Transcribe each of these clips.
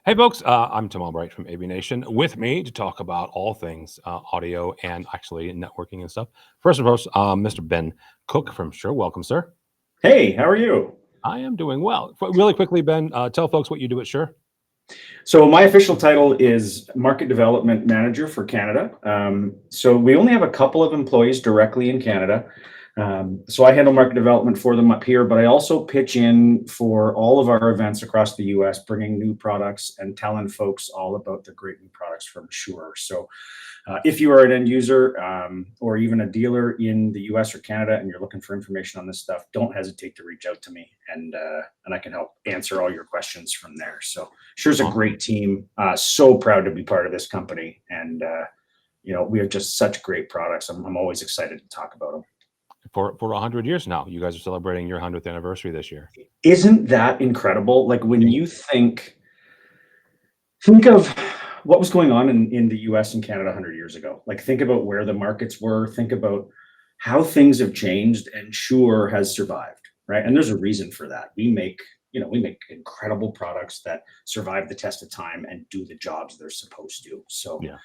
Hey, folks, I'm Tom Albright from AV Nation. With me to talk about all things audio and actually networking and stuff. First and foremost, Mr. Ben Cook from Shure. Welcome, sir. Hey, how are you? I am doing well. Really quickly, Ben, tell folks what you do at Shure. So my official title is Market Development Manager for Canada. So we only have a couple of employees directly in Canada. So I handle market development for them up here, but I also pitch in for all of our events across the US, bringing new products and telling folks all about the great new products from Shure. So if you are an end user or even a dealer in the US or Canada and you're looking for information on this stuff, don't hesitate to reach out to me and I can help answer all your questions from there. So Shure's a great team. So proud to be part of this company. And, we have just such great products. I'm always excited to talk about them. For 100 years now, you guys are celebrating your 100th anniversary this year. Isn't that incredible? Like when you think of what was going on in the US and Canada 100 years ago. Like think about where the markets were, think about how things have changed and Shure has survived, right? And there's a reason for that. We make incredible products that survive the test of time and do the jobs they're supposed to. So Yeah.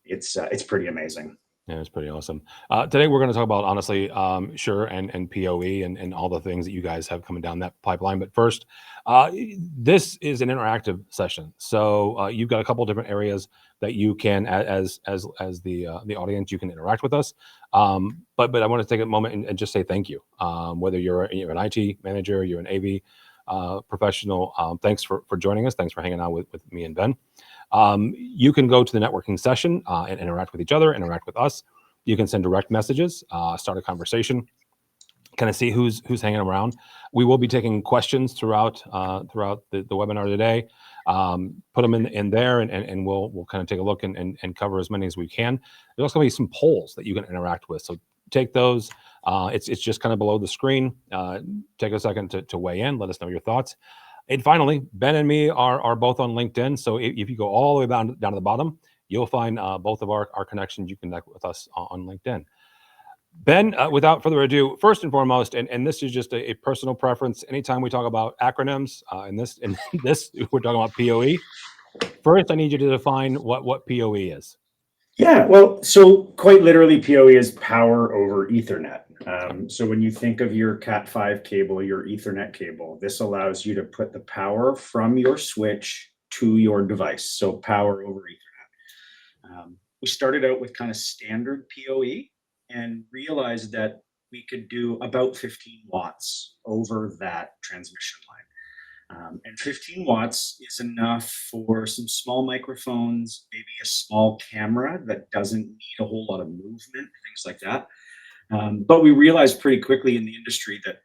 it's pretty amazing. Yeah, it's pretty awesome. Today, we're going to talk about, honestly, Shure and PoE and all the things that you guys have coming down that pipeline. But first, this is an interactive session. So you've got a couple different areas that you can, as the audience, you can interact with us. But I want to take a moment and just say thank you. Whether you're an IT manager, you're an AV professional, thanks for joining us. Thanks for hanging out with me and Ben. You can go to the networking session and interact with each other, interact with us. You can send direct messages, start a conversation, kind of see who's hanging around. We will be taking questions throughout the webinar today. Put them in there, and we'll kind of take a look and cover as many as we can. There's also going to be some polls that you can interact with. So take those. It's just kind of below the screen. Take a second to weigh in. Let us know your thoughts. And finally, Ben and me are both on LinkedIn. So if you go all the way down to the bottom, you'll find both of our connections. You can connect with us on LinkedIn. Ben, without further ado, first and foremost, and this is just a personal preference. Anytime we talk about acronyms, in this we're talking about PoE. First, I need you to define what PoE is. Yeah, well, so quite literally, PoE is power over Ethernet. So when you think of your Cat5 cable, your Ethernet cable, this allows you to put the power from your switch to your device. So power over Ethernet. We started out with kind of standard PoE and realized that we could do about 15 watts over that transmission line. And 15 watts is enough for some small microphones, maybe a small camera that doesn't need a whole lot of movement, things like that. But we realized pretty quickly in the industry that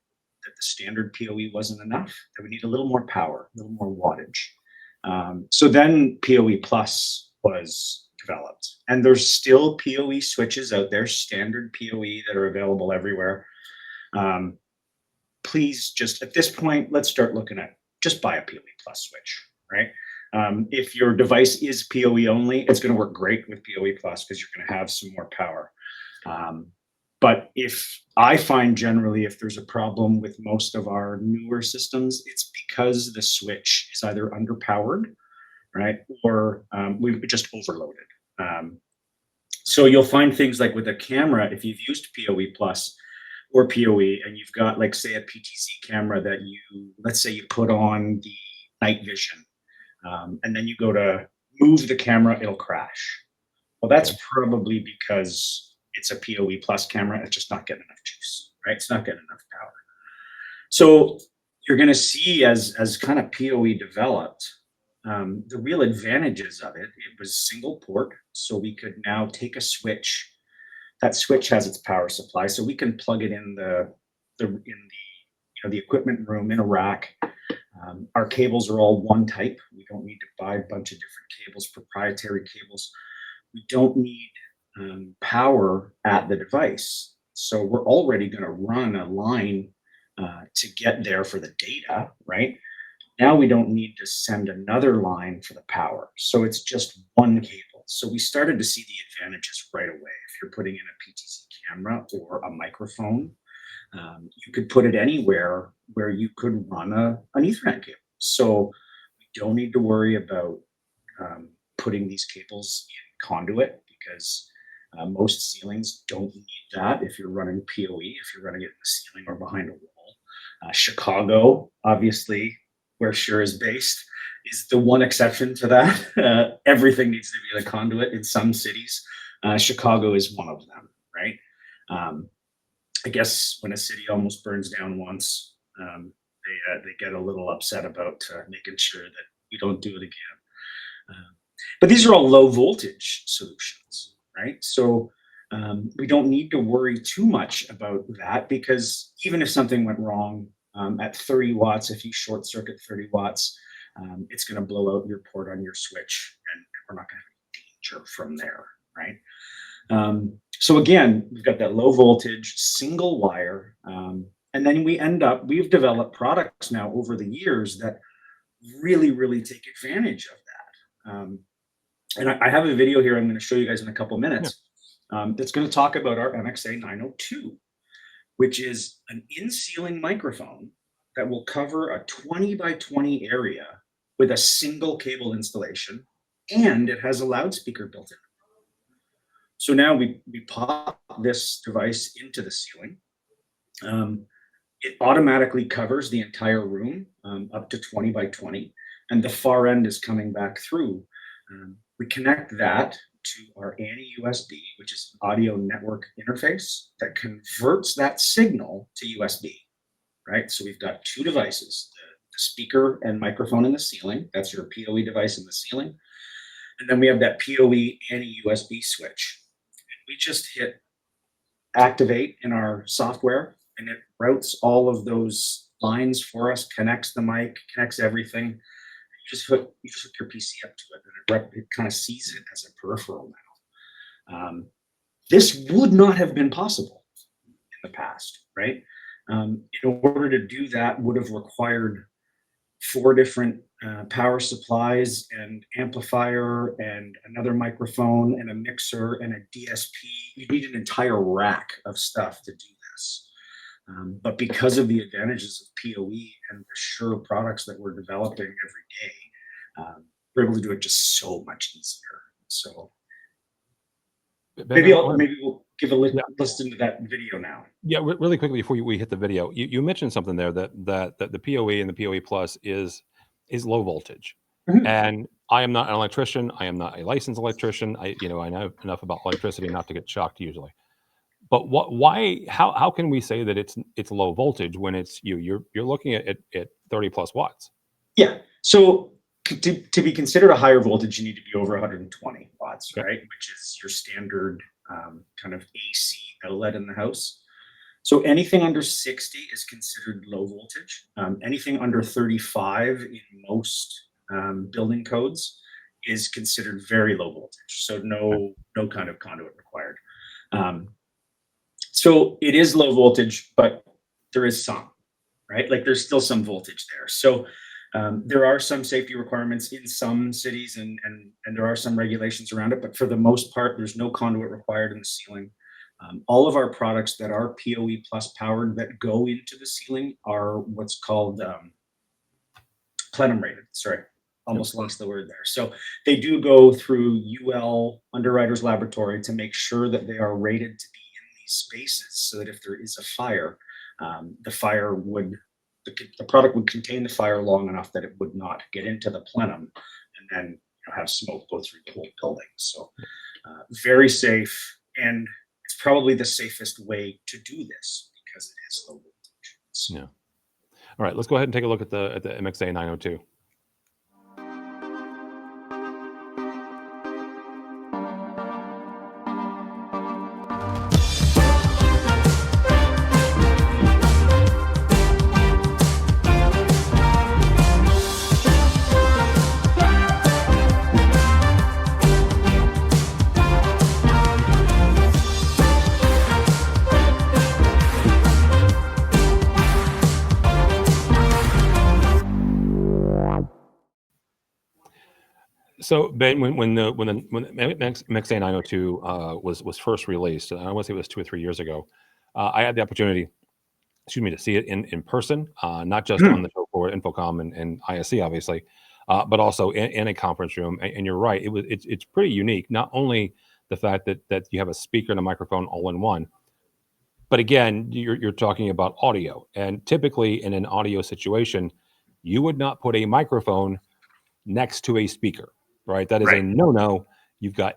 the standard PoE wasn't enough, that we need a little more power, a little more wattage. So then PoE Plus was developed. And there's still PoE switches out there, standard PoE that are available everywhere. Please just, at this point, let's start looking at just buy a PoE Plus switch, right? If your device is PoE only, it's going to work great with PoE Plus because you're going to have some more power. But if I find generally if there's a problem with most of our newer systems, it's because the switch is either underpowered, right, or we've just overloaded. So you'll find things like with a camera, if you've used PoE Plus or PoE, and you've got, like, say, a PTZ camera that let's say you put on the night vision, and then you go to move the camera, it'll crash. Well, that's probably because it's a PoE Plus camera. It's just not getting enough juice, right? It's not getting enough power. So you're going to see as kind of PoE developed, the real advantages of it was single port. So we could now take a switch. That switch has its power supply, so we can plug it in the equipment room in a rack. Our cables are all one type. We don't need to buy a bunch of different cables, proprietary cables. We don't need power at the device, so we're already going to run a line to get there for the data, right? Now we don't need to send another line for the power, so it's just one cable. So we started to see the advantages right away. If you're putting in a PTZ camera or a microphone, you could put it anywhere where you could run an Ethernet cable. So we don't need to worry about putting these cables in conduit because most ceilings don't need that if you're running PoE, if you're running it in the ceiling or behind a wall. Chicago, obviously, where Shure is based, is the one exception to that. Everything needs to be in a conduit in some cities. Chicago is one of them, right? I guess when a city almost burns down once, they get a little upset about making sure that we don't do it again. But these are all low voltage solutions, right? So we don't need to worry too much about that because even if something went wrong at 30 watts, if you short circuit 30 watts, it's going to blow out your port on your switch and we're not going to have danger from there, right? So again, we've got that low voltage single wire. And then we've developed products now over the years that really, really take advantage of that. And I have a video here I'm going to show you guys in a couple minutes that's going to talk about our MXA 902, which is an in-ceiling microphone that will cover a 20 by 20 area with a single cable installation, and it has a loudspeaker built in. So now we pop this device into the ceiling. It automatically covers the entire room up to 20 by 20, and the far end is coming back through. We connect that to our ANI USB, which is an audio network interface that converts that signal to USB, right? So we've got two devices, the speaker and microphone in the ceiling. That's your PoE device in the ceiling. And then we have that PoE ANI USB switch. And we just hit activate in our software, and it routes all of those lines for us, connects the mic, connects everything. You just hook your PC up to it, and it kind of sees it as a peripheral now. This would not have been possible in the past, right? In order to do that, would have required 4 different power supplies and amplifier and another microphone and a mixer and a DSP. You need an entire rack of stuff to do this. But because of the advantages of PoE and the Shure products that we're developing every day, we're able to do it just so much easier. So maybe we'll give a listen to that video now. Yeah, really quickly before we hit the video, you mentioned something there that the PoE and the PoE Plus is low voltage, and I am not an electrician. I am not a licensed electrician. I know enough about electricity not to get shocked usually. But why? How can we say that it's low voltage when it's you're looking at 30 plus watts? Yeah. So to be considered a higher voltage, you need to be over 120 watts, right? Which is your standard kind of AC outlet in the house. So anything under 60 is considered low voltage. Anything under 35 in most building codes is considered very low voltage. So no kind of conduit required. So it is low voltage, but there is some, right? Like there's still some voltage there. So there are some safety requirements in some cities and there are some regulations around it, but for the most part, there's no conduit required in the ceiling. All of our products that are PoE Plus powered that go into the ceiling are what's called plenum rated. Sorry, almost lost the word there. So they do go through UL Underwriters Laboratory to make sure that they are rated to be in these spaces so that if there is a fire, the product would contain the fire long enough that it would not get into the plenum and then have smoke go through the whole building. So very safe, and it's probably the safest way to do this because it is low voltage. So, yeah. All right, let's go ahead and take a look at the MXA 902. So Ben, when the MXA 902 was first released, I want to say it was 2 or 3 years ago, I had the opportunity, to see it in person, not just on the show for Infocom and ISC, obviously, but also in a conference room. And you're right, it's pretty unique. Not only the fact that you have a speaker and a microphone all in one, but again, you're talking about audio, and typically in an audio situation, you would not put a microphone next to a speaker, right? That is a Right. no-no. You've got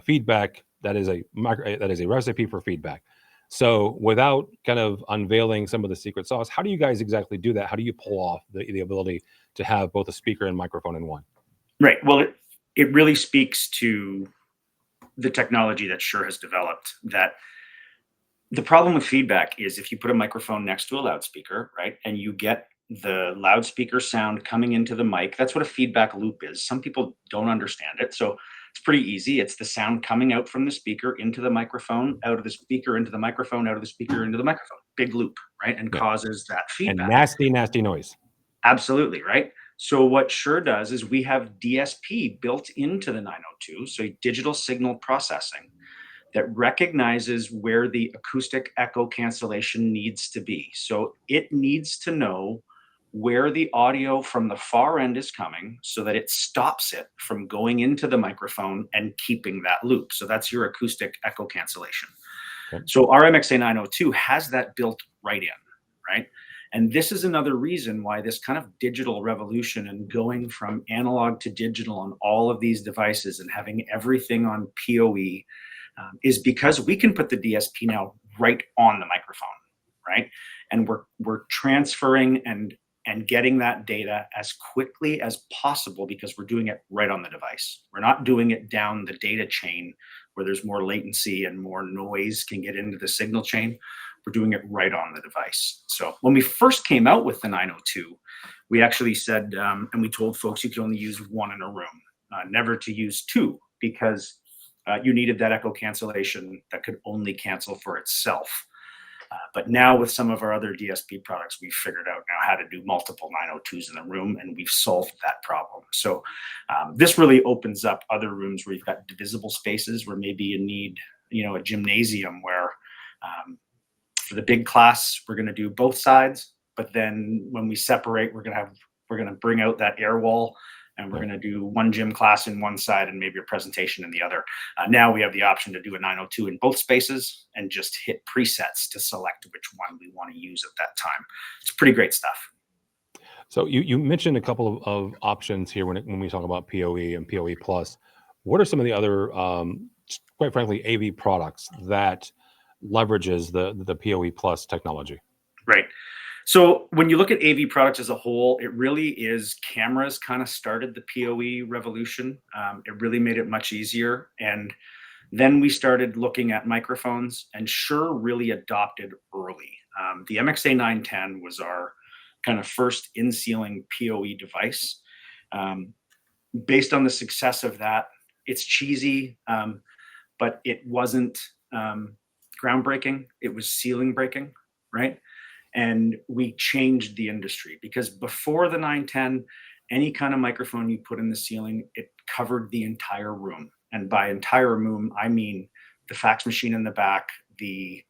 feedback. That is a recipe for feedback. So without kind of unveiling some of the secret sauce, how do you guys exactly do that? How do you pull off the ability to have both a speaker and microphone in one? Right. Well, it really speaks to the technology that Shure has developed. That the problem with feedback is if you put a microphone next to a loudspeaker, right, and you get the loudspeaker sound coming into the mic, that's what a feedback loop is. Some people don't understand it. So it's pretty easy. It's the sound coming out from the speaker into the microphone, out of the speaker into the microphone, out of the speaker into the microphone. Big loop, right? And Yeah, causes that and feedback. nasty, nasty noise. Absolutely, right? So what Shure does is we have DSP built into the 902, so digital signal processing that recognizes where the acoustic echo cancellation needs to be. So it needs to know where the audio from the far end is coming so that it stops it from going into the microphone and keeping that loop. So that's your acoustic echo cancellation. Okay. So our MXA 902 has that built right in, right? And this is another reason why this kind of digital revolution and going from analog to digital on all of these devices and having everything on PoE is because we can put the DSP now right on the microphone, right? And we're transferring and getting that data as quickly as possible because we're doing it right on the device. We're not doing it down the data chain where there's more latency and more noise can get into the signal chain. We're doing it right on the device. So when we first came out with the 902, we actually said, and we told folks you could only use one in a room, never to use two, because you needed that echo cancellation that could only cancel for itself. But now with some of our other DSP products, we've figured out now how to do multiple 902s in the room, and we've solved that problem. So this really opens up other rooms where you've got divisible spaces where maybe you need, a gymnasium where for the big class, we're going to do both sides. But then when we separate, we're going to bring out that air wall, and we're going to do one gym class in one side and maybe a presentation in the other. Now we have the option to do a 902 in both spaces and just hit presets to select which one we want to use at that time. It's pretty great stuff. So you mentioned a couple of options here when we talk about PoE and PoE Plus. What are some of the other, quite frankly, AV products that leverages the PoE Plus technology? Right. So when you look at AV products as a whole, it really is cameras kind of started the PoE revolution. It really made it much easier. And then we started looking at microphones, and Shure really adopted early. The MXA 910 was our kind of first in-ceiling PoE device. Based on the success of that, it's cheesy, but it wasn't groundbreaking. It was ceiling breaking, right? And we changed the industry because before the 910, any kind of microphone you put in the ceiling, it covered the entire room. And by entire room, I mean the fax machine in the back, the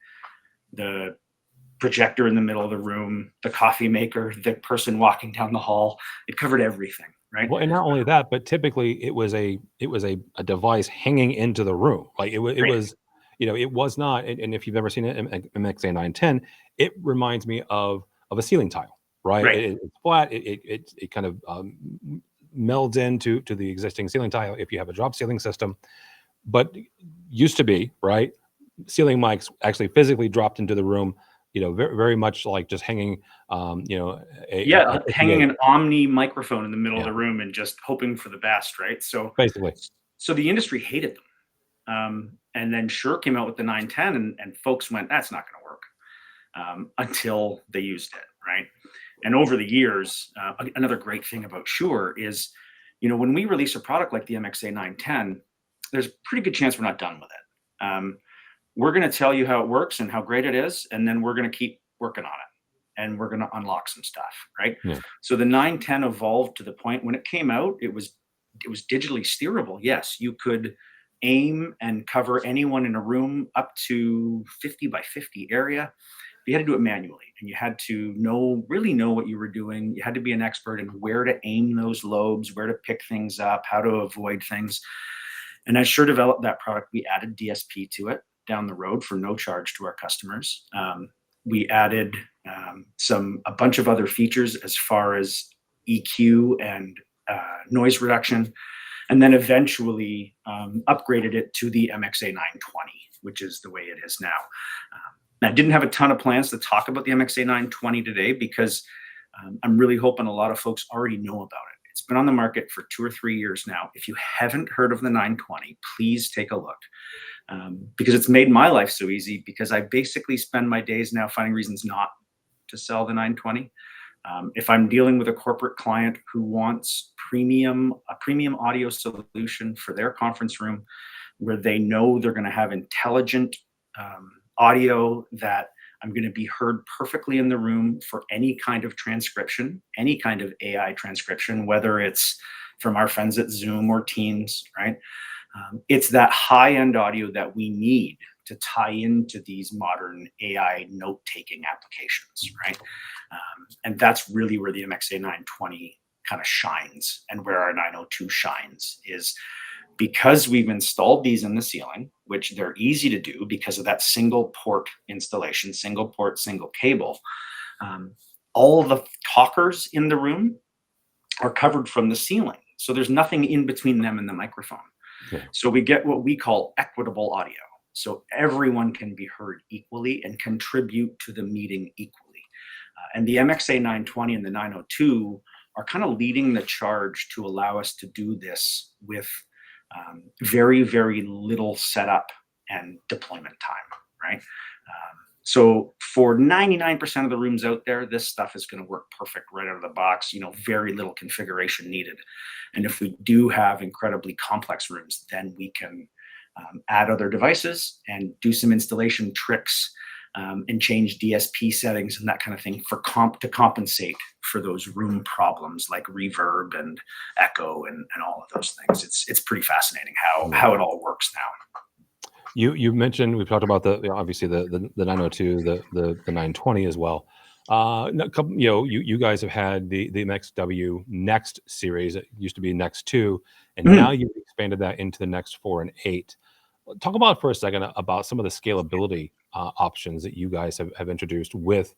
projector in the middle of the room, the coffee maker, the person walking down the hall. It covered everything, right? Well, and not only that, but typically it was a device hanging into the room. Like it Right. was, it was not. And if you've ever seen an MXA 910, it reminds me of a ceiling tile, right? Right. It's flat. It kind of melds into the existing ceiling tile if you have a drop ceiling system. But used to be, right, ceiling mics actually physically dropped into the room. Very, very much like just hanging, Yeah, a hanging 58. an Omni microphone in the middle of Yeah, the room and just hoping for the best, right? So, basically. so the industry hated them. And then Shure came out with the 910, and folks went, "That's not going to work," until they used it, right? And over the years, another great thing about Shure is, when we release a product like the MXA 910, there's a pretty good chance we're not done with it. We're going to tell you how it works and how great it is, and then we're going to keep working on it, and we're going to unlock some stuff, right? Yeah. So the 910 evolved to the point when it came out, it was digitally steerable. Yes, you could aim and cover anyone in a room up to 50 by 50 area. you had to do it manually, and you had to really know what you were doing. You had to be an expert in where to aim those lobes, where to pick things up, how to avoid things. And as Shure developed that product, we added DSP to it down the road for no charge to our customers. We added a bunch of other features as far as EQ and noise reduction, and then eventually upgraded it to the MXA 920, which is the way it is now. I didn't have a ton of plans to talk about the MXA 920 today because I'm really hoping a lot of folks already know about it. It's been on the market for 2 or 3 years now. If you haven't heard of the 920, please take a look, because it's made my life so easy, because I basically spend my days now finding reasons not to sell the 920. If I'm dealing with a corporate client who wants a premium audio solution for their conference room, where they know they're going to have intelligent audio, that I'm going to be heard perfectly in the room for any kind of transcription, any kind of AI transcription, whether it's from our friends at Zoom or Teams, right? It's that high-end audio that we need to tie into these modern AI note-taking applications, right? And that's really where the MXA 920 kind of shines, and where our 902 shines, is because we've installed these in the ceiling, which they're easy to do because of that single port installation, single port, single cable. All the talkers in the room are covered from the ceiling. So there's nothing in between them and the microphone. Yeah. So we get what we call equitable audio. So everyone can be heard equally and contribute to the meeting equally. And the MXA 920 and the 902 are kind of leading the charge to allow us to do this with very, very little setup and deployment time, right? So for 99% of the rooms out there, this stuff is going to work perfect right out of the box, very little configuration needed. And if we do have incredibly complex rooms, then we can add other devices and do some installation tricks, and change DSP settings and that kind of thing to compensate for those room problems like reverb and echo and all of those things. It's pretty fascinating how it all works now. You mentioned, we've talked about obviously the 902, the 920 as well. You guys have had the MXW Next series. It used to be Next 2, and now you've expanded that into the Next 4 and 8. Talk about for a second about some of the scalability options that you guys have introduced with,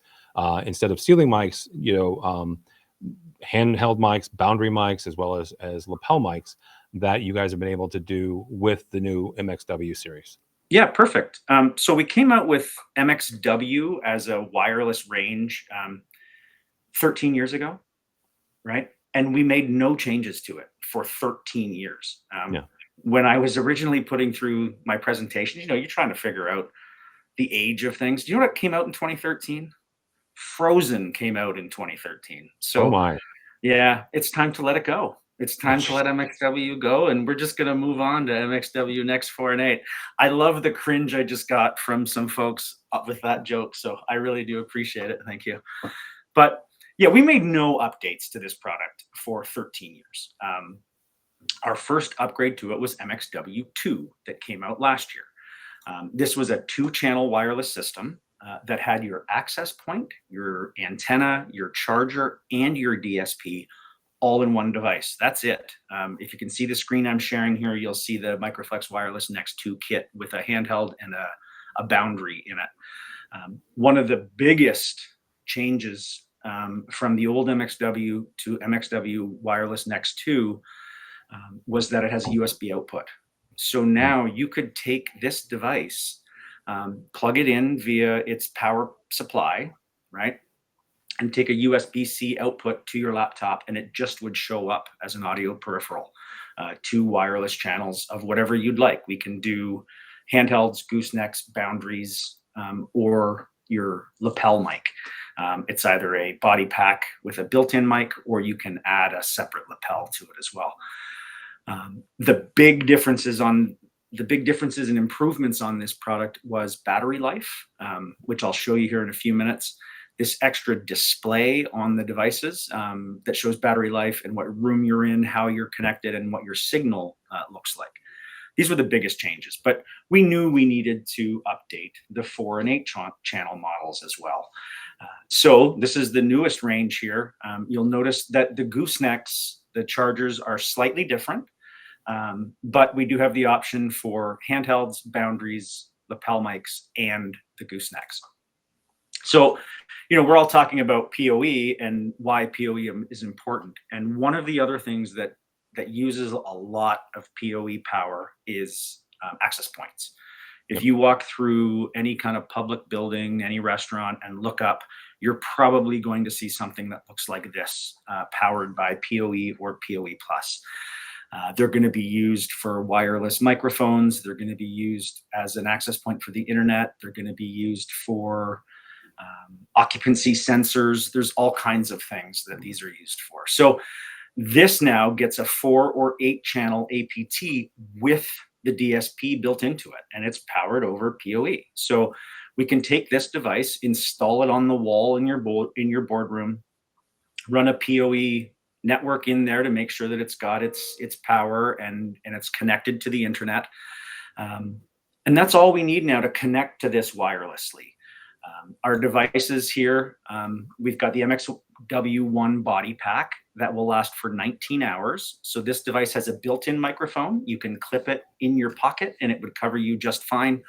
instead of ceiling mics, handheld mics, boundary mics, as well as lapel mics that you guys have been able to do with the new MXW series. Yeah, perfect. So we came out with MXW as a wireless range 13 years ago, right? And we made no changes to it for 13 years. When I was originally putting through my presentation, you're trying to figure out the age of things. Do you know what came out in 2013? Frozen came out in 2013. So, oh my. Yeah, it's time to let it go. It's time to let MXW go, and we're just going to move on to MXW Next 4 and 8. I love the cringe I just got from some folks with that joke, so I really do appreciate it. Thank you. But yeah, we made no updates to this product for 13 years. Our first upgrade to it was MXW2 that came out last year. This was a 2-channel wireless system that had your access point, your antenna, your charger, and your DSP all in one device. That's it. If you can see the screen I'm sharing here, you'll see the Microflex Wireless Next 2 kit with a handheld and a boundary in it. One of the biggest changes from the old MXW to MXW Wireless Next 2 was that it has a USB output. So now you could take this device, plug it in via its power supply, right? And take a USB-C output to your laptop, and it just would show up as an audio peripheral, 2 wireless channels of whatever you'd like. We can do handhelds, goosenecks, boundaries, or your lapel mic. It's either a body pack with a built-in mic, or you can add a separate lapel to it as well. The big differences and improvements on this product was battery life, which I'll show you here in a few minutes. This extra display on the devices that shows battery life and what room you're in, how you're connected, and what your signal looks like. These were the biggest changes, but we knew we needed to update the 4 and 8 channel models as well. So this is the newest range here. You'll notice that the goosenecks, the chargers are slightly different, but we do have the option for handhelds, boundaries, lapel mics, and the goosenecks. So, we're all talking about PoE and why PoE is important. And one of the other things that uses a lot of PoE power is access points. If you walk through any kind of public building, any restaurant, and look up, you're probably going to see something that looks like this, powered by PoE or PoE Plus. They're going to be used for wireless microphones. They're going to be used as an access point for the internet. They're going to be used for occupancy sensors. There's all kinds of things that these are used for. So this now gets a 4 or 8 channel APT with the DSP built into it, and it's powered over PoE. So we can take this device, install it on the wall in your boardroom, run a PoE network in there to make sure that it's got its power and it's connected to the internet. And that's all we need now to connect to this wirelessly. Our devices here, we've got the MXW1 body pack that will last for 19 hours. So this device has a built-in microphone. You can clip it in your pocket and it would cover you just fine.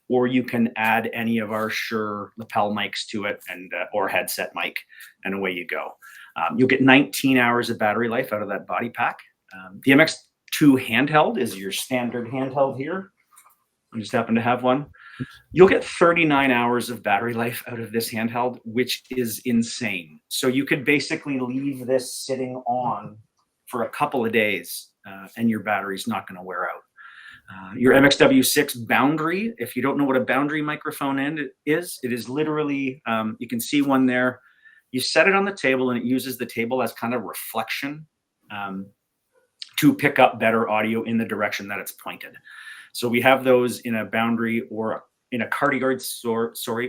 Or you can add any of our Shure lapel mics to it and or headset mic, and away you go. You'll get 19 hours of battery life out of that body pack. The MX2 handheld is your standard handheld here. I just happen to have one. You'll get 39 hours of battery life out of this handheld, which is insane. So you could basically leave this sitting on for a couple of days and your battery's not going to wear out. Your MXW6 boundary, if you don't know what a boundary microphone is, it is literally, you can see one there. You set it on the table and it uses the table as kind of reflection to pick up better audio in the direction that it's pointed. So we have those in a boundary or in a cardioid,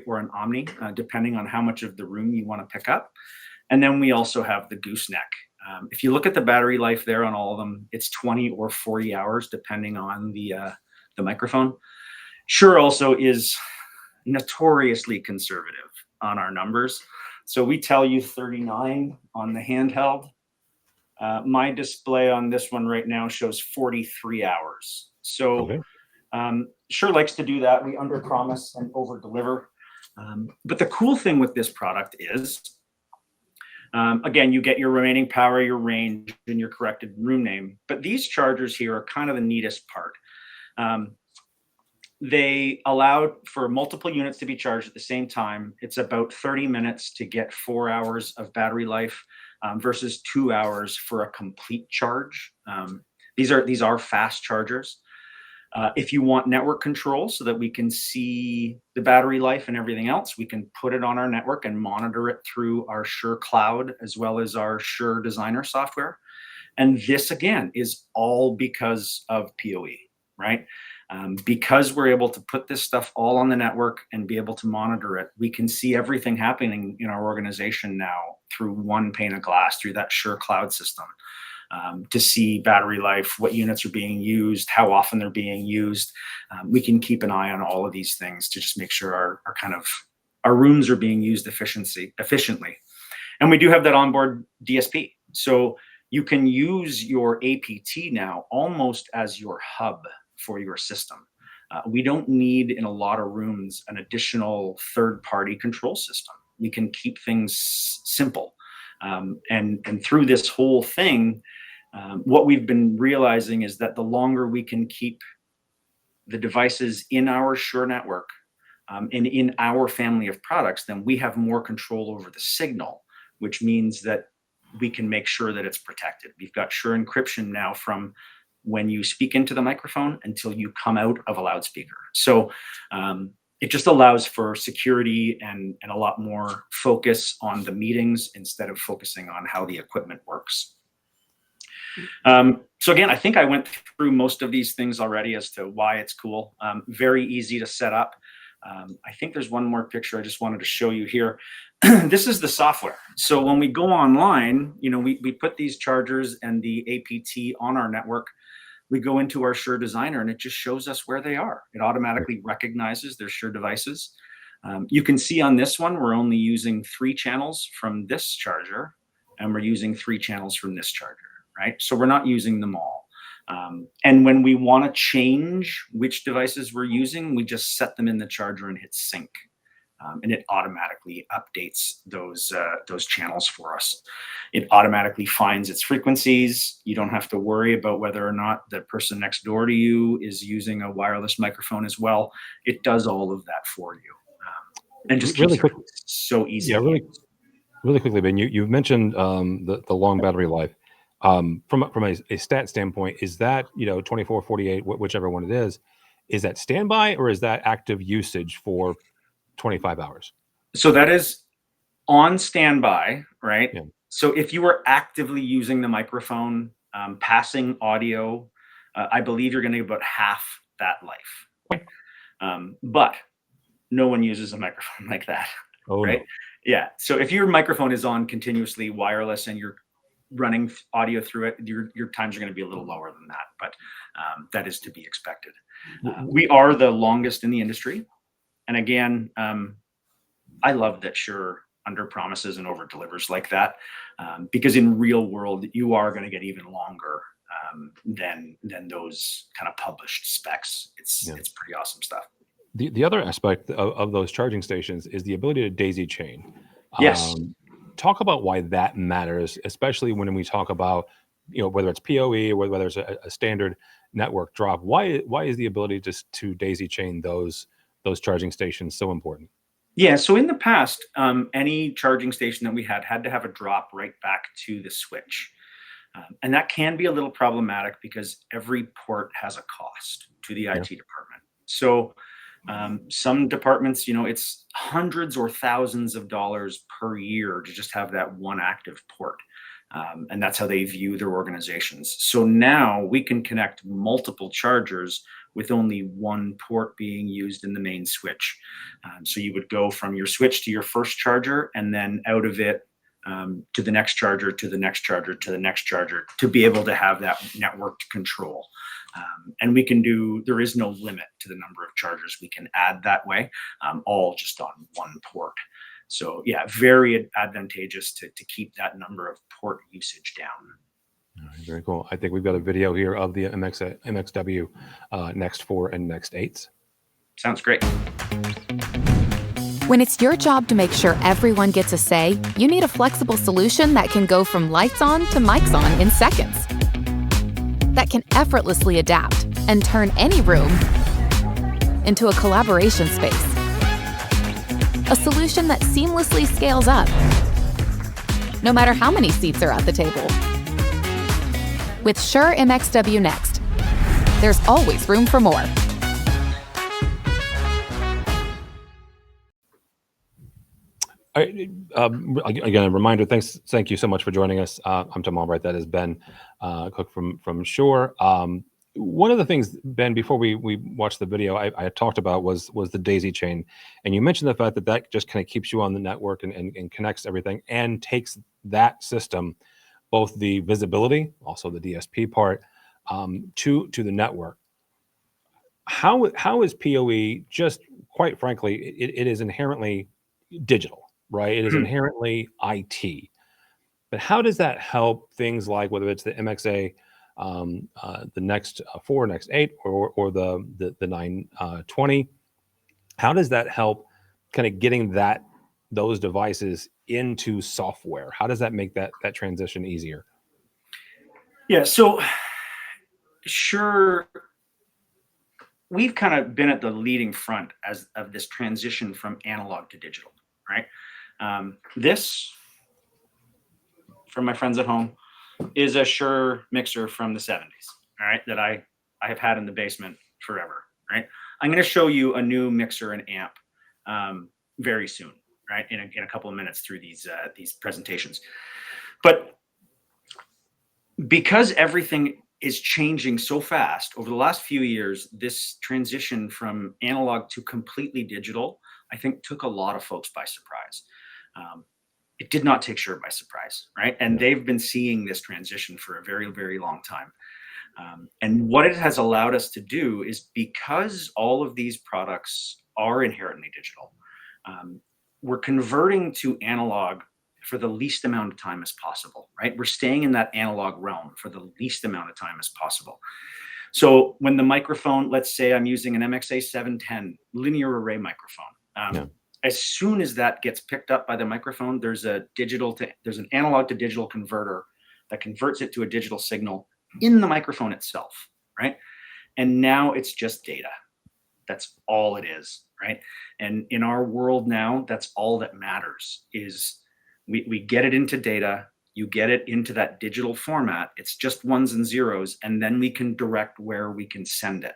or an Omni, depending on how much of the room you want to pick up. And then we also have the gooseneck. If you look at the battery life there on all of them, it's 20 or 40 hours, depending on the microphone. Shure also is notoriously conservative on our numbers. So we tell you 39 on the handheld. My display on this one right now shows 43 hours. So Okay. Shure likes to do that. We under promise and over deliver. But the cool thing with this product is, again, you get your remaining power, your range, and your corrected room name. But these chargers here are kind of the neatest part. They allow for multiple units to be charged at the same time. It's about 30 minutes to get 4 hours of battery life versus 2 hours for a complete charge. These are fast chargers. If you want network control so that we can see the battery life and everything else, we can put it on our network and monitor it through our Shure Cloud as well as our Shure Designer software. And this, again, is all because of PoE, right? Because we're able to put this stuff all on the network and be able to monitor it, we can see everything happening in our organization now through one pane of glass, through that Shure Cloud system. To see battery life, what units are being used, how often they're being used. We can keep an eye on all of these things to just make sure our rooms are being used efficiently. And we do have that onboard DSP. So you can use your APT now almost as your hub for your system. We don't need, in a lot of rooms, an additional third-party control system. We can keep things simple. And through this whole thing, what we've been realizing is that the longer we can keep the devices in our Shure network and in our family of products, then we have more control over the signal, which means that we can make sure that it's protected. We've got Shure encryption now from when you speak into the microphone until you come out of a loudspeaker. So it just allows for security and a lot more focus on the meetings instead of focusing on how the equipment works. So again, I think I went through most of these things already as to why it's cool. Very easy to set up. I think there's one more picture I just wanted to show you here. This is the software. So when we go online, we put these chargers and the APT on our network. we go into our Shure Designer and it just shows us where they are. It automatically recognizes their Shure devices. You can see on this one, we're only using 3 channels from this charger, and we're using 3 channels from this charger, right? So we're not using them all. And when we want to change which devices we're using, we just set them in the charger and hit sync. And it automatically updates those channels for us. It automatically finds its frequencies. You don't have to worry about whether or not the person next door to you is using a wireless microphone as well. It does all of that for you, and just Really keeps quick, it so easy. yeah, really quickly, Ben. You mentioned the long battery life. From a stat standpoint, is that 24, 48, whichever one it is that standby or is that active usage for 25 hours? So that is on standby, right? Yeah. So if you are actively using the microphone, passing audio, I believe you're going to get about half that life. But no one uses a microphone like that, Oh right? no. Yeah. So if your microphone is on continuously wireless and you're running audio through it, your times are going to be a little lower than that, but that is to be expected. We are the longest in the industry. And again, I love that Shure under promises and over delivers like that, because in real world, you are going to get even longer than those kind of published specs. It's pretty awesome stuff. The other aspect of those charging stations is the ability to daisy chain. Yes. Talk about why that matters, especially when we talk about whether it's PoE or whether it's a standard network drop. Why is the ability to daisy chain those charging stations so important? Yeah, so in the past, any charging station that we had to have a drop right back to the switch. And that can be a little problematic because every port has a cost to the IT department. So some departments, it's hundreds or thousands of dollars per year to just have that one active port. And that's how they view their organizations. So now we can connect multiple chargers with only one port being used in the main switch. So you would go from your switch to your first charger and then out of it to the next charger, to the next charger, to the next charger, to be able to have that networked control. And there is no limit to the number of chargers we can add that way, all just on one port. So yeah, very advantageous to keep that number of port usage down. All right, very cool. I think we've got a video here of the MXW Next 4 and Next 8s. Sounds great. When it's your job to make sure everyone gets a say, you need a flexible solution that can go from lights on to mics on in seconds. That can effortlessly adapt and turn any room into a collaboration space. A solution that seamlessly scales up, no matter how many seats are at the table. With Shure MXW Next, there's always room for more. Again, a reminder. Thank you so much for joining us. I'm Tom Albright. That is Ben Cook from Shure. One of the things, Ben, before we watched the video, I had talked about was the daisy chain, and you mentioned the fact that just kind of keeps you on the network and connects everything and takes that system, both the visibility, also the DSP part, to the network. How is PoE? Just quite frankly, it is inherently digital. Right, it is inherently IT, but how does that help things like whether it's the MXA, the Next 4, Next 8, or the 920? How does that help kind of getting those devices into software? How does that make that transition easier? Yeah, so Sure, we've kind of been at the leading front of this transition from analog to digital, right? This, from my friends at home, is a Shure mixer from the 70s, all right, that I have had in the basement forever, right? I'm going to show you a new mixer and amp very soon, right, in a couple of minutes through these presentations. But because everything is changing so fast over the last few years, this transition from analog to completely digital, I think, took a lot of folks by surprise. It did not take Shure by surprise, right? And they've been seeing this transition for a very, very long time. And what it has allowed us to do is, because all of these products are inherently digital, we're converting to analog for the least amount of time as possible, right? We're staying in that analog realm for the least amount of time as possible. So when the microphone, let's say I'm using an MXA 710 linear array microphone. As soon as that gets picked up by the microphone, there's an analog to digital converter that converts it to a digital signal in the microphone itself, right? And now it's just data. That's all it is, right? And in our world now, that's all that matters, is we get it into data, you get it into that digital format, it's just ones and zeros, and then we can direct where we can send it.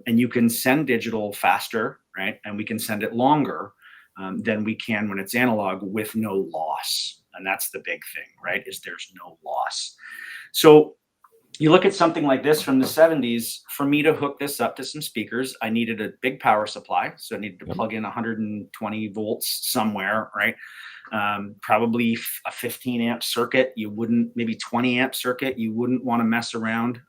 And you can send digital faster, right? And we can send it longer than we can when it's analog, with no loss. And that's the big thing, right? Is there's no loss. So you look at something like this from the 70s. For me to hook this up to some speakers, I needed a big power supply. So I needed to plug in 120 volts somewhere, right? Probably a 15 amp circuit. Maybe 20 amp circuit. You wouldn't want to mess around.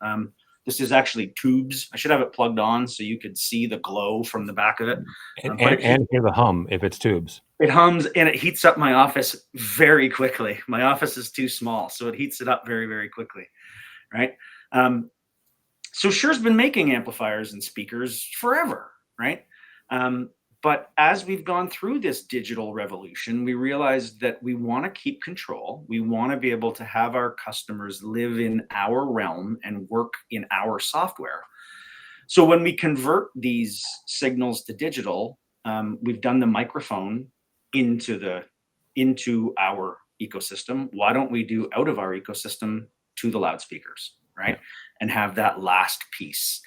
This is actually tubes. I should have it plugged on so you could see the glow from the back of it. And hear the hum if it's tubes. It hums and it heats up my office very quickly. My office is too small, so it heats it up very, very quickly, right? So Shure's been making amplifiers and speakers forever, right? But as we've gone through this digital revolution, we realized that we want to keep control. We want to be able to have our customers live in our realm and work in our software. So when we convert these signals to digital, we've done the microphone into our ecosystem. Why don't we do out of our ecosystem to the loudspeakers, right? And have that last piece.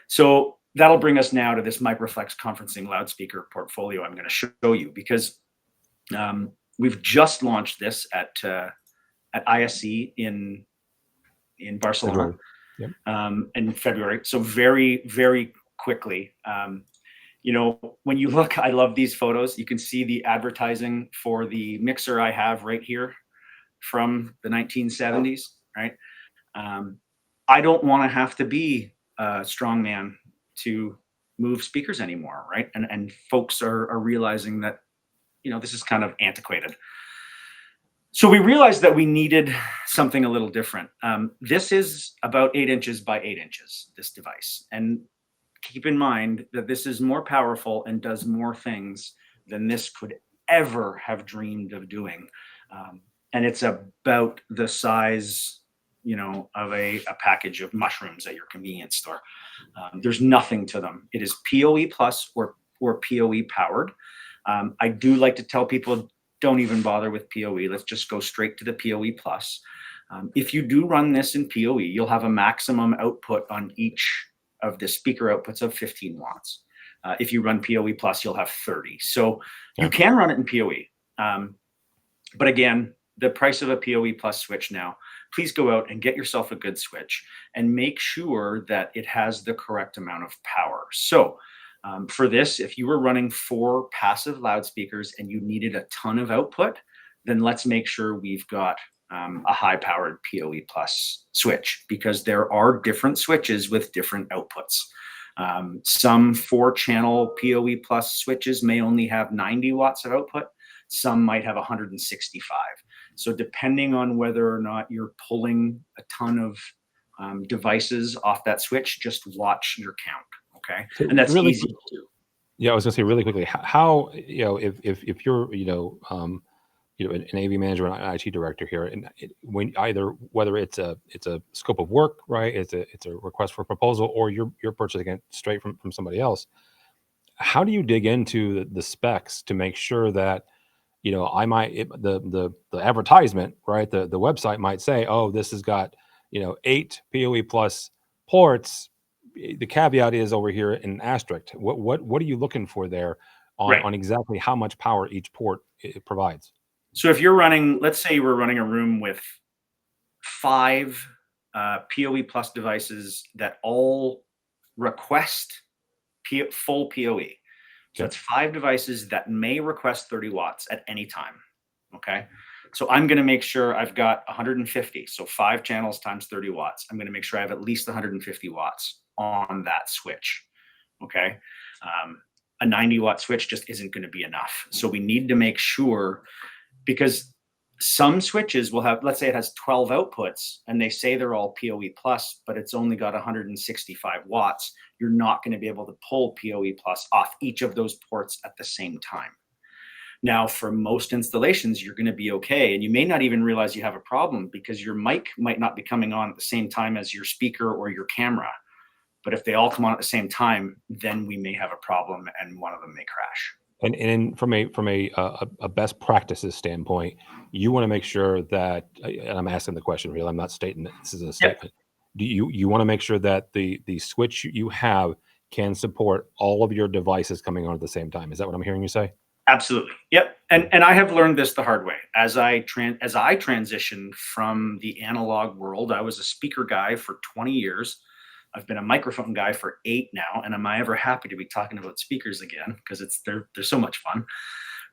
So that'll bring us now to this Microflex conferencing loudspeaker portfolio I'm going to show you, because we've just launched this at ISE in Barcelona in February. So very, very quickly. When you look, I love these photos. You can see the advertising for the mixer I have right here from the 1970s, right? I don't want to have to be a strongman to move speakers anymore, right? And folks are realizing that, this is kind of antiquated. So we realized that we needed something a little different. This is about 8 inches by 8 inches, this device. And keep in mind that this is more powerful and does more things than this could ever have dreamed of doing. And it's about the size, of a package of mushrooms at your convenience store. There's nothing to them. It is PoE plus or PoE powered. I do like to tell people, don't even bother with PoE. Let's just go straight to the PoE plus. If you do run this in PoE, you'll have a maximum output on each of the speaker outputs of 15 watts. If you run PoE plus, you'll have 30. So you can run it in PoE. But again, the price of a PoE plus switch now, please go out and get yourself a good switch and make sure that it has the correct amount of power. So for this, if you were running 4 passive loudspeakers and you needed a ton of output, then let's make sure we've got a high-powered PoE plus switch, because there are different switches with different outputs. Some 4-channel PoE plus switches may only have 90 watts of output. Some might have 165. So depending on whether or not you're pulling a ton of devices off that switch, just watch your count, okay? So and that's really easy to do. Yeah, I was gonna say really quickly, how if you're an AV manager and an IT director here, and whether it's a scope of work, right? It's a request for proposal, or you're purchasing it straight from somebody else. How do you dig into the specs to make sure that the advertisement, right? The website might say, oh, this has got 8 PoE plus ports. The caveat is over here in asterisk. What are you looking for there on exactly how much power each port it provides? So if you're running, let's say we're running a room with 5 PoE plus devices that all request full PoE. So it's 5 devices that may request 30 watts at any time. Okay. So I'm going to make sure I've got 150. So 5 channels times 30 watts. I'm going to make sure I have at least 150 watts on that switch. Okay. A 90-watt switch just isn't going to be enough. So we need to make sure, because some switches will have, let's say it has 12 outputs and they say they're all PoE plus, but it's only got 165 watts. You're not going to be able to pull PoE plus off each of those ports at the same time. Now, for most installations, you're going to be okay. And you may not even realize you have a problem because your mic might not be coming on at the same time as your speaker or your camera. But if they all come on at the same time, then we may have a problem and one of them may crash. And from a best practices standpoint, you want to make sure that, and I'm asking the question really, I'm not stating that this is a statement. Do you want to make sure that the switch you have can support all of your devices coming on at the same time? Is that what I'm hearing you say? Absolutely. Yep. And I have learned this the hard way. As I transitioned from the analog world, I was a speaker guy for 20 years. I've been a microphone guy for 8 now, and am I ever happy to be talking about speakers again, because they're so much fun,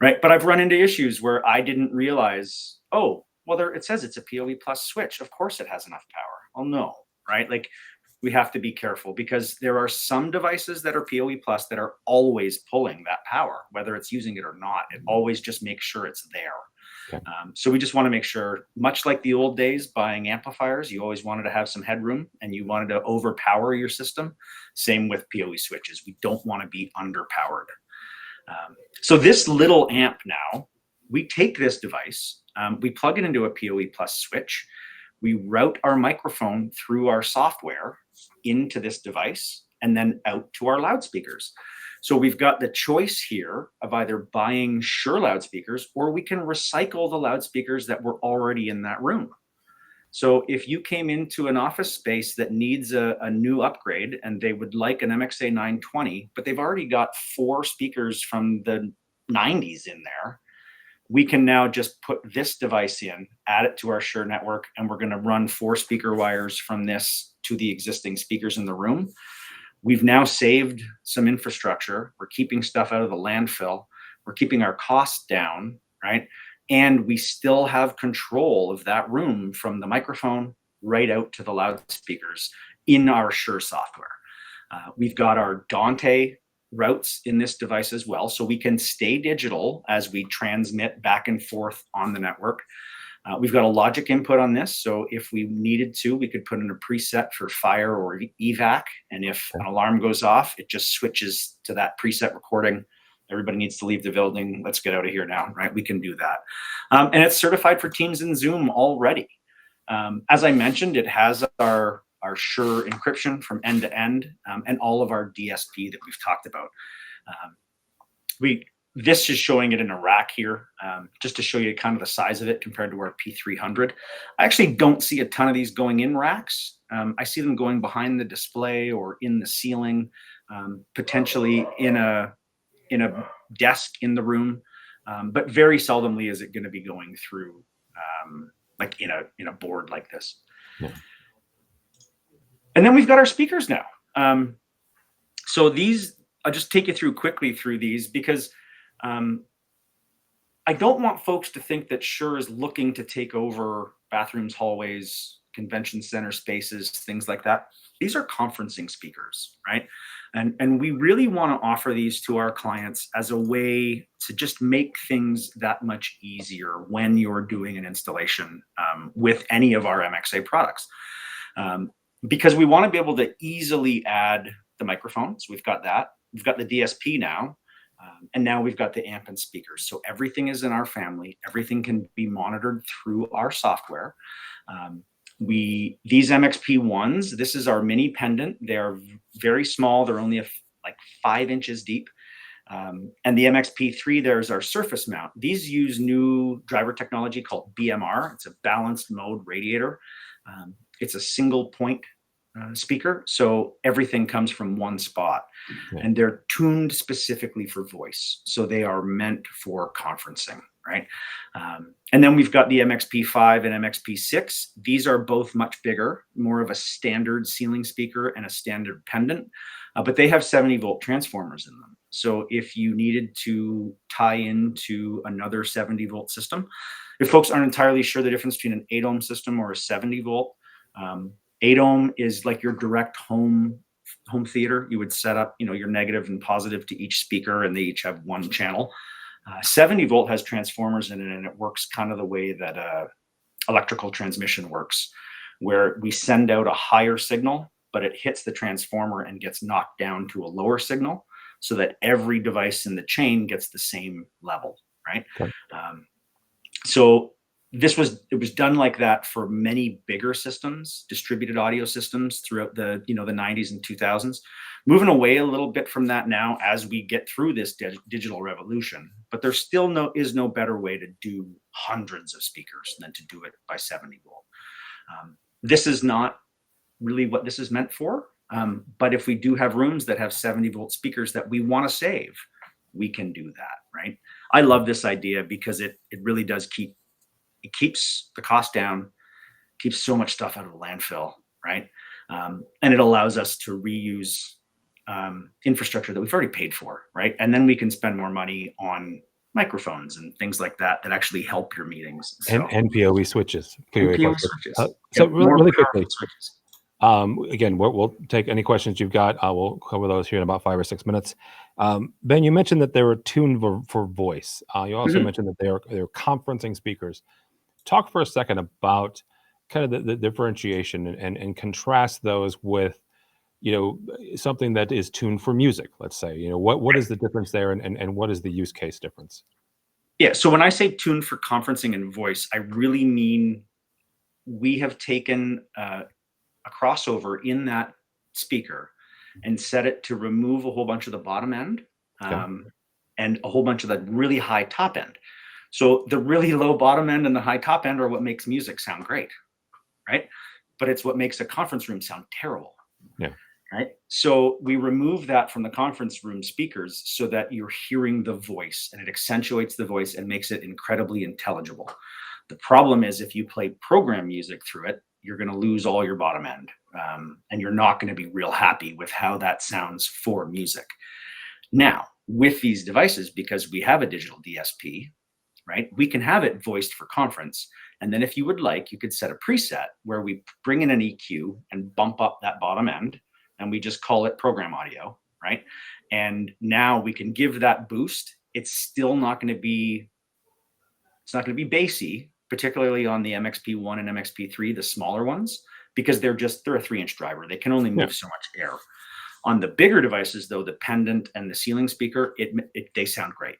right? But I've run into issues where I didn't realize, oh, well, it says it's a PoE plus switch. Of course it has enough power. Oh no, right? Like, we have to be careful because there are some devices that are PoE plus that are always pulling that power, whether it's using it or not. It always just makes sure it's there. Okay. So we just want to make sure, much like the old days buying amplifiers, you always wanted to have some headroom and you wanted to overpower your system. Same with PoE switches. We don't want to be underpowered. So this little amp now, we take this device, we plug it into a PoE plus switch, we route our microphone through our software into this device and then out to our loudspeakers. So we've got the choice here of either buying Shure loudspeakers, or we can recycle the loudspeakers that were already in that room. So if you came into an office space that needs a new upgrade and they would like an MXA 920, but they've already got 4 speakers from the 90s in there, we can now just put this device in, add it to our Shure network, and we're going to run 4 speaker wires from this to the existing speakers in the room. We've now saved some infrastructure. We're keeping stuff out of the landfill. We're keeping our costs down, right? And we still have control of that room from the microphone right out to the loudspeakers in our Shure software. We've got our Dante routes in this device as well, so we can stay digital as we transmit back and forth on the network. We've got a logic input on this, so if we needed to, we could put in a preset for fire or evac, and if an alarm goes off, it just switches to that preset recording. Everybody needs to leave the building. Let's get out of here now, right? We can do that. And it's certified for Teams and Zoom already. As I mentioned, it has our Shure encryption from end to end, and all of our DSP that we've talked about. This is showing it in a rack here, just to show you kind of the size of it compared to our P300. I actually don't see a ton of these going in racks. I see them going behind the display or in the ceiling, potentially in a desk in the room, but very seldomly is it going to be going through like in a board like this. Yeah. And then we've got our speakers now. So these, I'll just take you through quickly through these because I don't want folks to think that Shure is looking to take over bathrooms, hallways, convention center spaces, things like that. These are conferencing speakers, right? And we really want to offer these to our clients as a way to just make things that much easier when you're doing an installation with any of our MXA products. Because we want to be able to easily add the microphones. We've got that. We've got the DSP now. And now we've got the amp and speakers. So everything is in our family. Everything can be monitored through our software. These MXP1s, this is our mini pendant. They're very small. They're only like 5 inches deep. And the MXP3, there's our surface mount. These use new driver technology called BMR. It's a balanced mode radiator. It's a single point speaker, so everything comes from one spot. Yeah. And they're tuned specifically for voice, so they are meant for conferencing. right? And then we've got the MXP5 and MXP6. These are both much bigger, more of a standard ceiling speaker and a standard pendant, but they have 70-volt transformers in them. So if you needed to tie into another 70-volt system, if folks aren't entirely sure the difference between an 8-ohm system or a 70-volt, 8-ohm is like your direct home theater. You would set up, your negative and positive to each speaker, and they each have one channel. 70-volt has transformers in it, and it works kind of the way that electrical transmission works, where we send out a higher signal, but it hits the transformer and gets knocked down to a lower signal, so that every device in the chain gets the same level, right? Okay. So it was done like that for many bigger systems, distributed audio systems throughout the 90s and 2000s. Moving away a little bit from that now as we get through this digital revolution, but there still is no better way to do hundreds of speakers than to do it by 70-volt. This is not really what this is meant for, but if we do have rooms that have 70-volt speakers that we want to save, we can do that, right? I love this idea because it really does keeps the cost down, keeps so much stuff out of the landfill, right? And it allows us to reuse infrastructure that we've already paid for, right? And then we can spend more money on microphones and things like that that actually help your meetings. So, And PoE switches. PoE PoE switches. So Yeah, more really powerful quickly, switches. again, we'll take any questions you've got. We'll cover those here in about 5 or 6 minutes. Ben, you mentioned that they were tuned for voice. You also Mhm. mentioned that they're conferencing speakers. Talk for a second about kind of the differentiation and contrast those with, something that is tuned for music, let's say. What is the difference there, and what is the use case difference? Yeah, so when I say tuned for conferencing and voice, I really mean we have taken a crossover in that speaker and set it to remove a whole bunch of the bottom end, Okay. and a whole bunch of the really high top end. So the really low bottom end and the high top end are what makes music sound great, right? But it's what makes a conference room sound terrible. Yeah. Right. So we remove that from the conference room speakers so that you're hearing the voice, and it accentuates the voice and makes it incredibly intelligible. The problem is if you play program music through it, you're going to lose all your bottom end, and you're not going to be real happy with how that sounds for music. Now, with these devices, because we have a digital DSP, right, we can have it voiced for conference. And then if you would like, you could set a preset where we bring in an EQ and bump up that bottom end, and we just call it program audio, right? And now we can give that boost. It's not going to be bassy, particularly on the MXP1 and MXP3, the smaller ones, because they're a 3-inch driver. They can only move so much air. On the bigger devices, though, the pendant and the ceiling speaker, they sound great,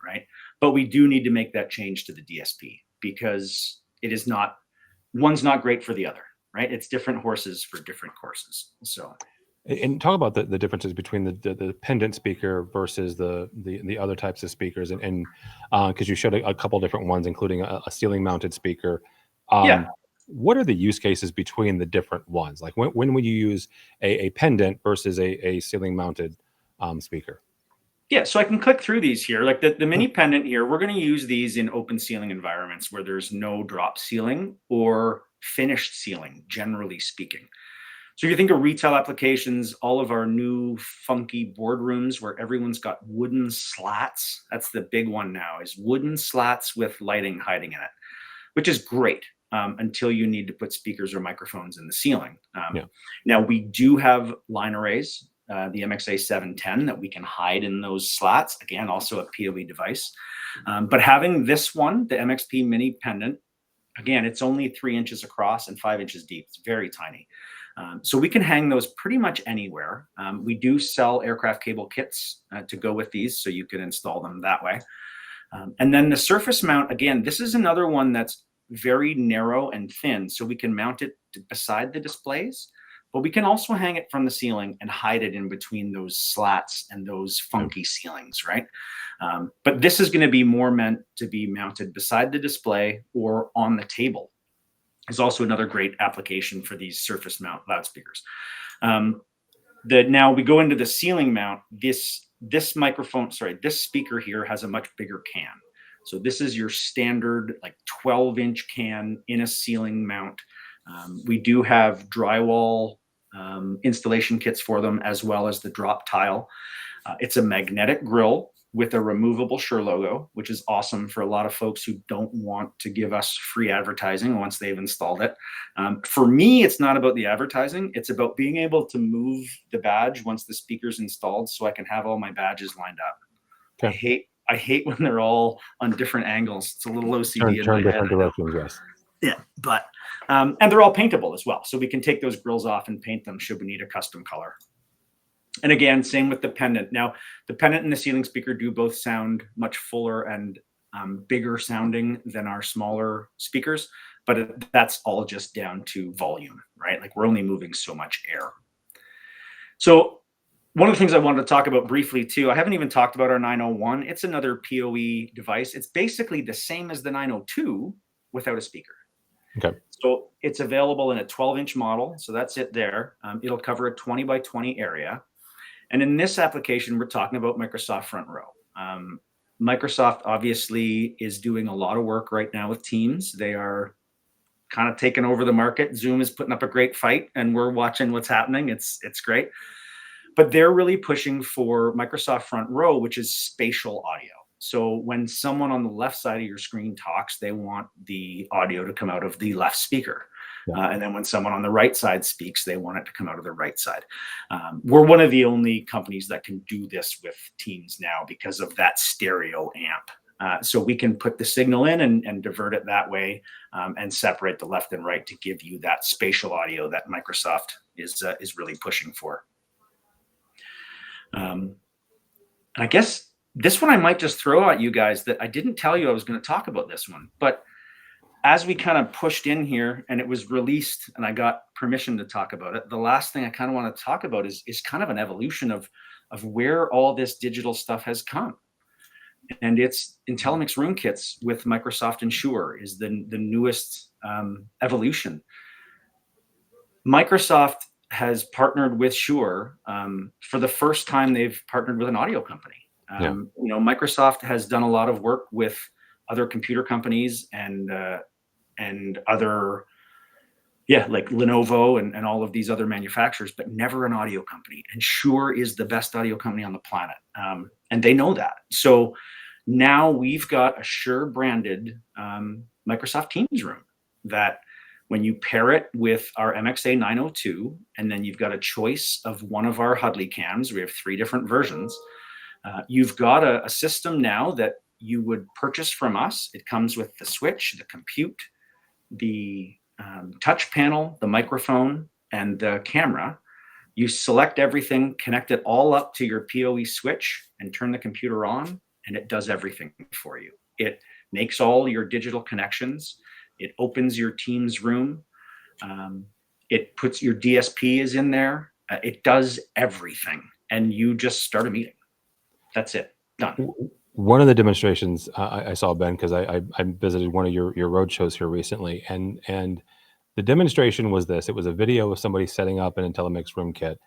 right? But we do need to make that change to the DSP because one's not great for the other, right? It's different horses for different courses. So. And talk about the differences between the pendant speaker versus the other types of speakers, and because you showed a couple different ones, including a ceiling mounted speaker. Yeah. What are the use cases between the different ones? Like when would you use a pendant versus a ceiling mounted speaker? Yeah, so I can click through these here. Like the mini pendant here, we're going to use these in open ceiling environments where there's no drop ceiling or finished ceiling, generally speaking. So if you think of retail applications, all of our new funky boardrooms where everyone's got wooden slats, that's the big one now, is wooden slats with lighting hiding in it, which is great until you need to put speakers or microphones in the ceiling. Now, we do have line arrays, the MXA 710 that we can hide in those slats. Again, also a PoE device. But having this one, the MXP Mini Pendant, again, it's only 3 inches across and 5 inches deep. It's very tiny. So we can hang those pretty much anywhere. We do sell aircraft cable kits to go with these, so you can install them that way. And then the surface mount, again, this is another one that's very narrow and thin, so we can mount it beside the displays, but we can also hang it from the ceiling and hide it in between those slats and those funky ceilings, right? But this is going to be more meant to be mounted beside the display or on the table. Is also another great application for these surface mount loudspeakers. Now we go into the ceiling mount. This speaker here has a much bigger can. So this is your standard like 12-inch can in a ceiling mount. We do have drywall installation kits for them, as well as the drop tile. It's a magnetic grill with a removable Shure logo, which is awesome for a lot of folks who don't want to give us free advertising once they've installed it. For me, it's not about the advertising. It's about being able to move the badge once the speaker's installed so I can have all my badges lined up. Okay. I hate when they're all on different angles. It's a little OCD in my Turn head. different directions, yes. Yeah, but and they're all paintable as well. So we can take those grills off and paint them should we need a custom color. And again, same with the pendant. Now, the pendant and the ceiling speaker do both sound much fuller and bigger sounding than our smaller speakers, but that's all just down to volume, right? Like we're only moving so much air. So one of the things I wanted to talk about briefly too, I haven't even talked about our 901. It's another PoE device. It's basically the same as the 902 without a speaker. Okay. So it's available in a 12-inch model. So that's it there. It'll cover a 20 by 20 area. And in this application, we're talking about Microsoft Front Row. Microsoft obviously is doing a lot of work right now with Teams. They are kind of taking over the market. Zoom is putting up a great fight, and we're watching what's happening. It's great. But they're really pushing for Microsoft Front Row, which is spatial audio. So when someone on the left side of your screen talks, they want the audio to come out of the left speaker. Yeah. And then when someone on the right side speaks, they want it to come out of the right side. We're one of the only companies that can do this with Teams now because of that stereo amp. So we can put the signal in and divert it that way and separate the left and right to give you that spatial audio that Microsoft is really pushing for. And I guess this one I might just throw at you guys that I didn't tell you I was going to talk about this one, but as we kind of pushed in here and it was released and I got permission to talk about it, the last thing I kind of want to talk about is kind of an evolution of where all this digital stuff has come. And it's IntelliMix room kits with Microsoft and Shure is the newest evolution. Microsoft has partnered with Shure for the first time. They've partnered with an audio company. You know, Microsoft has done a lot of work with other computer companies and other, like Lenovo and all of these other manufacturers, but never an audio company. And Shure is the best audio company on the planet. And they know that. So now we've got a Shure branded Microsoft Teams room that when you pair it with our MXA 902, and then you've got a choice of one of our Hudley cams, we have 3 different versions. You've got a system now that you would purchase from us. It comes with the switch, the compute, the touch panel, the microphone, and the camera. You select everything, connect it all up to your PoE switch, and turn the computer on, and it does everything for you. It makes all your digital connections. It opens your Teams room. It puts your DSP is in there. It does everything, and you just start a meeting. That's it. Done. One of the demonstrations I saw, Ben, because I visited one of your road shows here recently, and the demonstration was this. It was a video of somebody setting up an IntelliMix room kit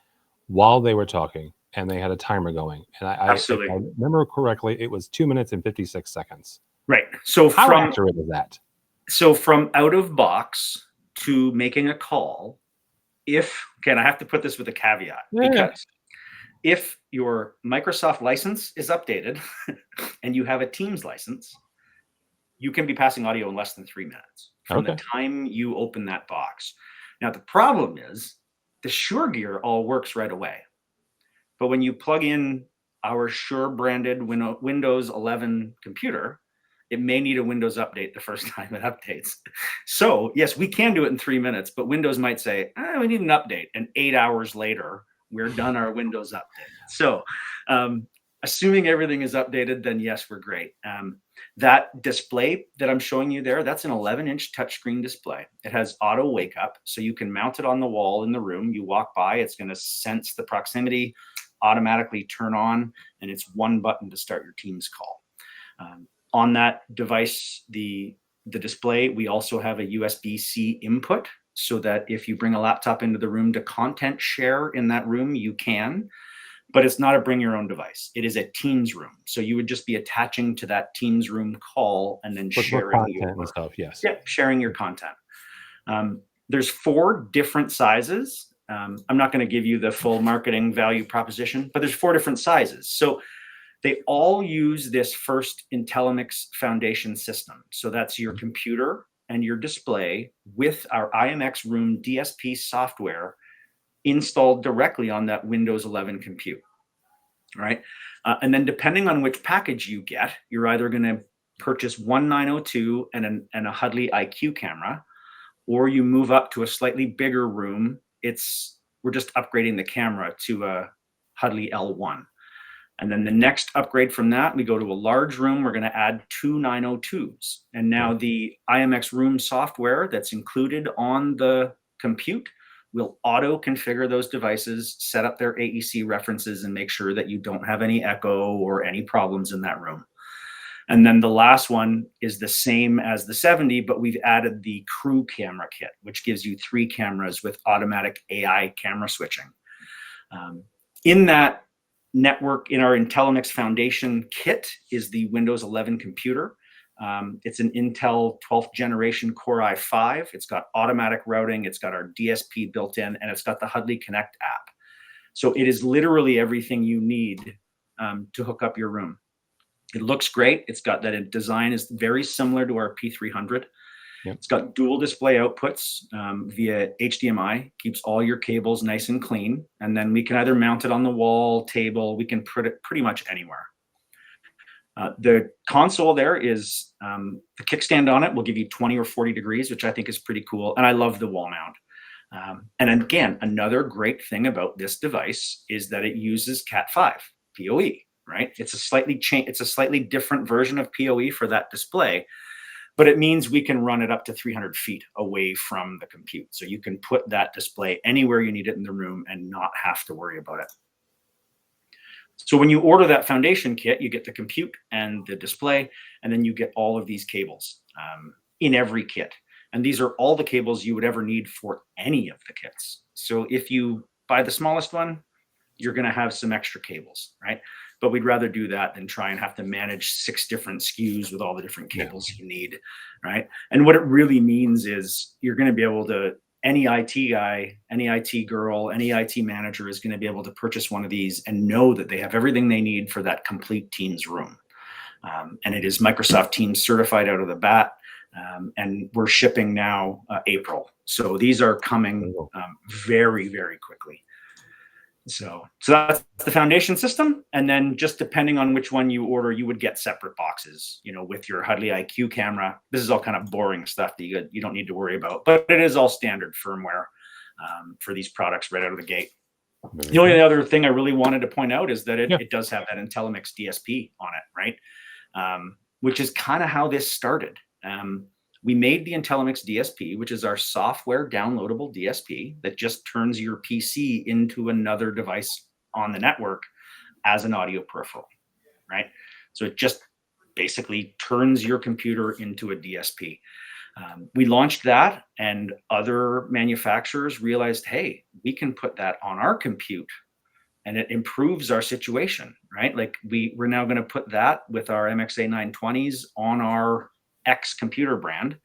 while they were talking, and they had a timer going. And Absolutely. if I remember correctly, it was 2 minutes and 56 seconds. Right. So how accurate is that? So from out of box to making a call, and I have to put this with a caveat, because if your Microsoft license is updated and you have a Teams license, you can be passing audio in less than 3 minutes from the time you open that box. Now, the problem is the Shure gear all works right away. But when you plug in our Shure branded Windows 11 computer, it may need a Windows update the first time it updates. So yes, we can do it in 3 minutes, but Windows might say, we need an update. And 8 hours later, we're done our Windows update. So assuming everything is updated, then yes, we're great. That display that I'm showing you there, that's an 11-inch touchscreen display. It has auto wake up, so you can mount it on the wall in the room. You walk by, it's going to sense the proximity, automatically turn on, and it's one button to start your Teams call. On that device, the display, we also have a USB-C input, so that if you bring a laptop into the room to content share in that room, you can. but it's not a bring your own device. It is a Teams room. So you would just be attaching to that Teams room call and then For sharing content and stuff, yes. yeah, sharing your content. There's 4 different sizes. I'm not going to give you the full marketing value proposition, but there's 4 different sizes. So they all use this first IntelliMix foundation system. So that's your computer and your display with our IMX Room DSP software installed directly on that Windows 11 compute, right? And then depending on which package you get, you're either going to purchase one 902 and a Hudley IQ camera, or you move up to a slightly bigger room. We're just upgrading the camera to a Hudley L1. And then the next upgrade from that, we go to a large room. We're going to add 2 902s. And now the IMX Room software that's included on the compute will auto configure those devices, set up their AEC references, and make sure that you don't have any echo or any problems in that room. And then the last one is the same as the 70, but we've added the crew camera kit, which gives you 3 cameras with automatic AI camera switching. In that network, in our IntelliMix Foundation kit, is the Windows 11 computer. It's an Intel 12th generation Core i5. It's got automatic routing. It's got our DSP built in, and it's got the Hudley Connect app. So it is literally everything you need to hook up your room. It looks great. It's got that design is very similar to our P300. Yep. It's got dual display outputs via HDMI, keeps all your cables nice and clean. And then we can either mount it on the wall, table, we can put it pretty much anywhere. The console there is the kickstand on it will give you 20 or 40 degrees, which I think is pretty cool. And I love the wall mount. And again, another great thing about this device is that it uses Cat5 PoE, right? It's a slightly different version of PoE for that display, but it means we can run it up to 300 feet away from the compute. So you can put that display anywhere you need it in the room and not have to worry about it. So when you order that foundation kit, you get the compute and the display, and then you get all of these cables in every kit. And these are all the cables you would ever need for any of the kits. So if you buy the smallest one, you're going to have some extra cables, right? But we'd rather do that than try and have to manage 6 different SKUs with all the different cables you need, right? And what it really means is you're going to be able to, any IT guy, any IT girl, any IT manager is going to be able to purchase one of these and know that they have everything they need for that complete Teams room. And it is Microsoft Teams certified out of the bat. And we're shipping now April. So these are coming very, very quickly. So that's the foundation system. And then just depending on which one you order, you would get separate boxes, you know, with your Hudley IQ camera. This is all kind of boring stuff that you don't need to worry about, but it is all standard firmware for these products right out of the gate. The only other thing I really wanted to point out is that it does have that IntelliMix DSP on it, right? Which is kind of how this started. We made the IntelliMix DSP, which is our software downloadable DSP that just turns your PC into another device on the network as an audio peripheral, right? So it just basically turns your computer into a DSP. We launched that, and other manufacturers realized, hey, we can put that on our compute, and it improves our situation, right? Like we're now going to put that with our MXA 920s on our X computer brand,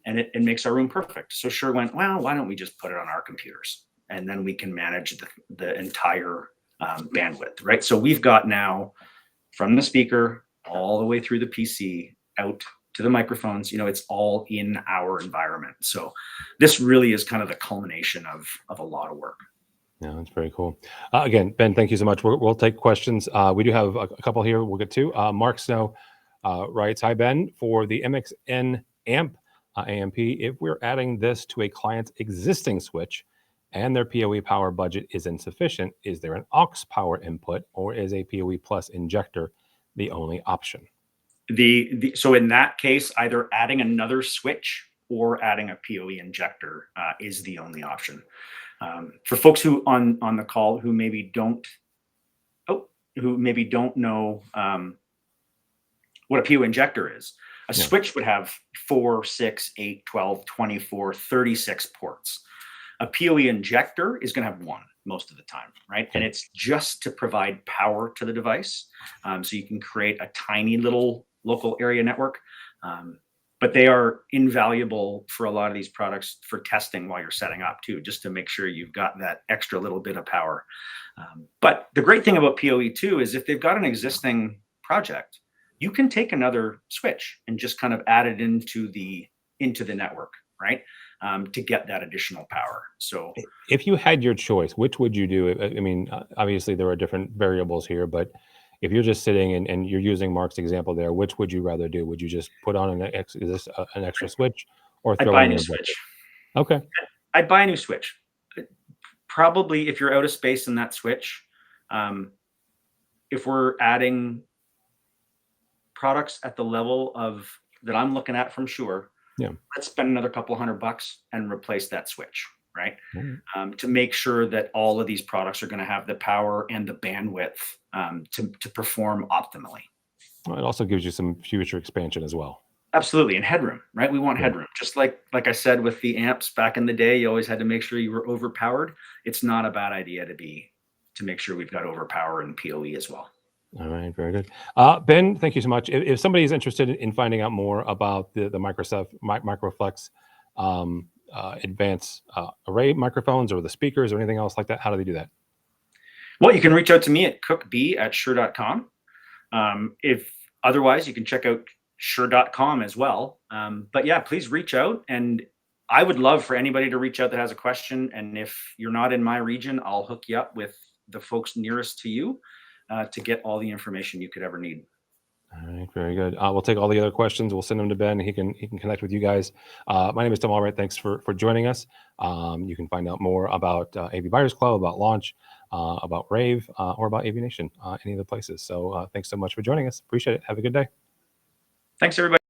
and it makes our room perfect. So Shure went, well, why don't we just put it on our computers, and then we can manage the entire bandwidth, right? So we've got now from the speaker all the way through the PC out to the microphones, you know, it's all in our environment. So this really is kind of the culmination of a lot of work. Yeah, that's very cool. Again, Ben, thank you so much. We'll take questions. We do have a couple here we'll get to. Mark Snow writes, hi, Ben, for the MXN amp AMP, if we're adding this to a client's existing switch and their PoE power budget is insufficient, is there an aux power input, or is a PoE plus injector the only option? So in that case, either adding another switch or adding a PoE injector is the only option. For folks who on the call who maybe don't know what a PoE injector is, a switch would have 4, 6, 8, 12, 24, 36 ports. A PoE injector is going to have 1. most of the time, right? And it's just to provide power to the device. So you can create a tiny little local area network. But they are invaluable for a lot of these products for testing while you're setting up too, just to make sure you've got that extra little bit of power. But the great thing about PoE too is if they've got an existing project, you can take another switch and just kind of add it into the network, right? To get that additional power. So if you had your choice, which would you do? I mean, obviously there are different variables here, but if you're just sitting and you're using Mark's example there, which would you rather do? Would you just put on an extra switch, or I'd throw buy a in new your switch. Okay. I'd buy a new switch. Probably if you're out of space in that switch, if we're adding products at the level of that I'm looking at from Shure, let's spend another couple $100 and replace that switch, right? To make sure that all of these products are going to have the power and the bandwidth to perform optimally. Well, it also gives you some future expansion as well. Absolutely, and headroom, right? We want headroom. Just like I said with the amps back in the day, you always had to make sure you were overpowered. It's not a bad idea to make sure we've got overpower in PoE as well. All right, very good. Ben, thank you so much. If somebody is interested in finding out more about the Microflex Advance Array microphones or the speakers or anything else like that, how do they do that? Well, you can reach out to me at cookb@shure.com. If otherwise, you can check out shure.com as well. But yeah, please reach out, and I would love for anybody to reach out that has a question. And if you're not in my region, I'll hook you up with the folks nearest to you to get all the information you could ever need. All right, very good. We'll take all the other questions. We'll send them to Ben. He can connect with you guys. My name is Tom Albright. Thanks for joining us. You can find out more about AV Buyers Club, about Launch, about rAVe, or about AV Nation, any of the places. So thanks so much for joining us. Appreciate it. Have a good day. Thanks, everybody.